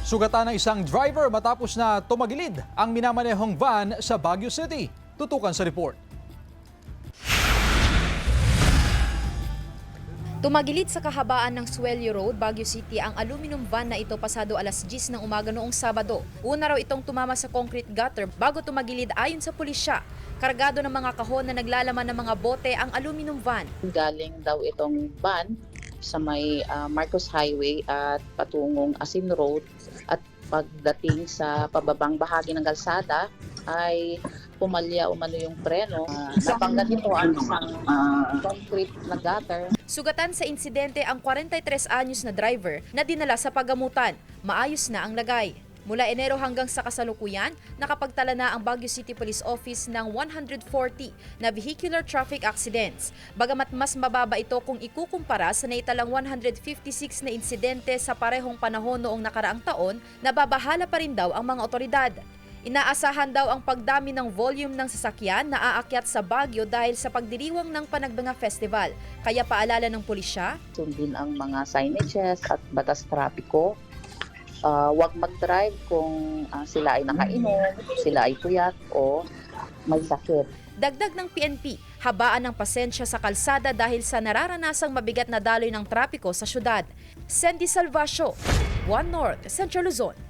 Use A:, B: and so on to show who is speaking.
A: Sugatan ng isang driver matapos na tumagilid ang minamanehong van sa Baguio City. Tutukan sa report.
B: Tumagilid sa kahabaan ng Suelio Road, Baguio City ang aluminum van na ito pasado alas 10 ng umaga noong Sabado. Una raw itong tumama sa concrete gutter bago tumagilid ayon sa pulisya. Kargado ng mga kahon na naglalaman ng mga bote ang aluminum van.
C: Galing daw itong van sa may Marcos Highway at patungong Asin Road at pagdating sa pababang bahagi ng kalsada ay pumalya umano yung preno. Napanggan nito ang isang concrete na gutter.
B: Sugatan sa insidente ang 43 anyos na driver na dinala sa pagamutan. Maayos na ang lagay. Mula Enero hanggang sa kasalukuyan, nakapagtala na ang Baguio City Police Office ng 140 na vehicular traffic accidents. Bagamat mas mababa ito kung ikukumpara sa naitalang 156 na insidente sa parehong panahon noong nakaraang taon, nababahala pa rin daw ang mga otoridad. Inaasahan daw ang pagdami ng volume ng sasakyan na aakyat sa Baguio dahil sa pagdiriwang ng Panagbenga Festival. Kaya paalala ng pulisya,
C: Sundin ang mga signages at batas trapiko. Huwag mag-drive kung sila ay nakainom, sila ay puyat o may sakit.
B: dagdag ng PNP, habaan ng pasensya sa kalsada dahil sa nararanasang mabigat na daloy ng trapiko sa syudad. Sandy Salvacio, One North, Central Luzon.